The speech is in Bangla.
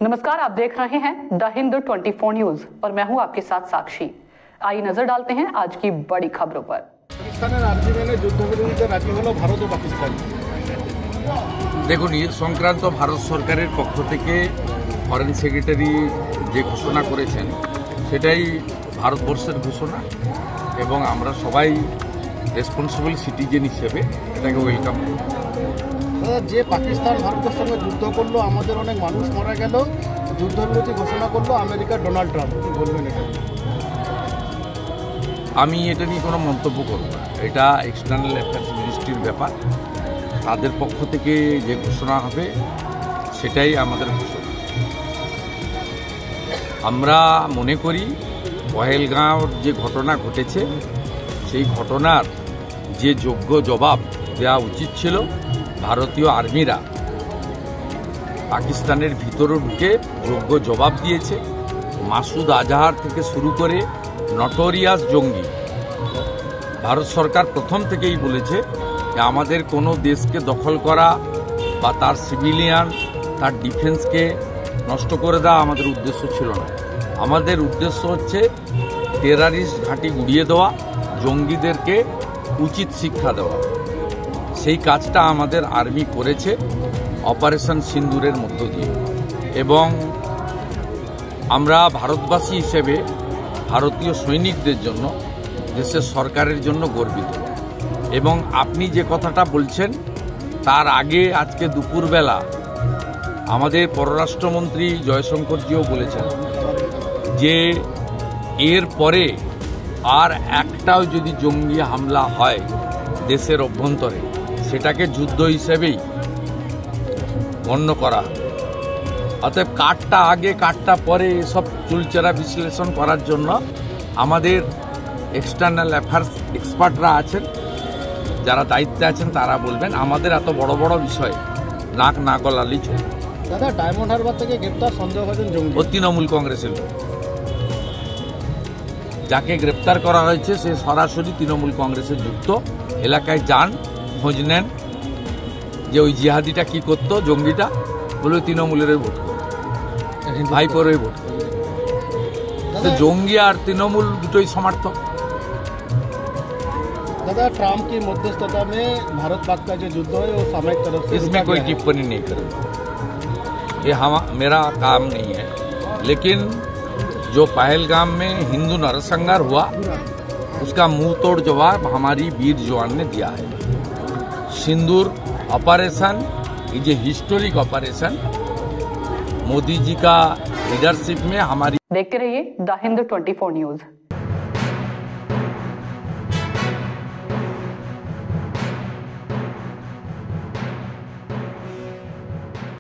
नमस्कार, आप देख रहे हैं द हिंद 24 न्यूज और मैं हूं आपके साथ साक्षी। आइए नजर डालते हैं आज की बड़ी खबरों पर। দেখুন, এই সংক্রান্ত ভারত সরকারের পক্ষ থেকে ফরেন সেক্রেটারি যে ঘোষণা করেছেন সেটাই ভারতবর্ষের ঘোষণা এবং আমরা সবাই রেসপন্সিবল সিটিজেন হিসেবে এটাকে ওয়েলকাম করি। যে পাকিস্তান ভারতের সঙ্গে যুদ্ধ করলো, আমাদের অনেক মানুষ মারা গেল, যুদ্ধবিরতি ঘোষণা করলো আমেরিকার ডোনাল্ড ট্রাম্প, কি বলবেন এটা? আমি এটা নিয়ে কোনো মন্তব্য করব না, এটা এক্সটার্নাল অ্যাফেয়ার্স মিনিস্ট্রির ব্যাপার। তাদের পক্ষ থেকে যে ঘোষণা হবে সেটাই আমাদের ঘোষণা। আমরা মনে করি পহেলগাঁওর যে ঘটনা ঘটেছে সেই ঘটনার যে যোগ্য জবাব দেওয়া উচিত ছিল, ভারতীয় আর্মিরা পাকিস্তানের ভিতরে ঢুকে যোগ্য জবাব দিয়েছে। মাসুদ আজহার থেকে শুরু করে নটোরিয়াস জঙ্গি, ভারত সরকার প্রথম থেকেই বলেছে যে আমাদের কোনো দেশকে দখল করা বা তার সিভিলিয়ান, তার ডিফেন্সকে নষ্ট করে দেওয়া আমাদের উদ্দেশ্য ছিল না। আমাদের উদ্দেশ্য হচ্ছে টেরারিস্ট ঘাঁটি গুড়িয়ে দেওয়া, জঙ্গিদেরকে উচিত শিক্ষা দেওয়া। সেই কাজটা আমাদের আর্মি করেছে অপারেশন সিন্দুরের মধ্য দিয়ে এবং আমরা ভারতবাসী হিসেবে ভারতীয় সৈনিকদের জন্য, দেশের সরকারের জন্য গর্বিত। এবং আপনি যে কথাটা বলছেন তার আগে আজকে দুপুরবেলা আমাদের পররাষ্ট্রমন্ত্রী জয়শঙ্করজিও বলেছেন যে এর পরে আর একটাও যদি জঙ্গি হামলা হয় দেশের অভ্যন্তরে, সেটাকে যুদ্ধ হিসেবেই গণ্য করা হবে। অতএব কাঠটা আগে কাঠটা পরে এসব চুলচেরা বিশ্লেষণ করার জন্য আমাদের এক্সটার্নাল অ্যাফেয়ার্স এক্সপার্টরা আছেন, যারা দায়িত্বে আছেন, তারা বলবেন। আমাদের এত বড় বড় বিষয়ে নাক না গলালেই চলবে। দাদা, ডায়মন্ড হারবার থেকে গ্রেপ্তার সন্দেহভাজন জঙ্গি ও তৃণমূল কংগ্রেসের লোক। যাকে গ্রেপ্তার করা হয়েছে সে সরাসরি তৃণমূল কংগ্রেসে যুক্ত। এলাকায় যান, খোঁজ নেন যে ওই জিহাদিটা কি করতো, জঙ্গিটা বলে তৃণমূলের ভোট করতো, ভাইপোরই ভোট করতো। জঙ্গি আর তৃণমূল দুটোই সমর্থক। दादा, ट्रम्प की मध्यस्थता में भारत पाक का जो युद्ध है वो सामरिक तरफ से इसमें कोई टिप्पणी नहीं करूँगा, ये मेरा काम नहीं है। लेकिन जो पहलगाम में हिंदू नरसंहार हुआ उसका मुंह तोड़ जवाब हमारी वीर जवान ने दिया है। Sindoor operation is a historic operation, Modi ji का लीडरशिप में हमारी। देखते रहिए द हिंद 24 न्यूज।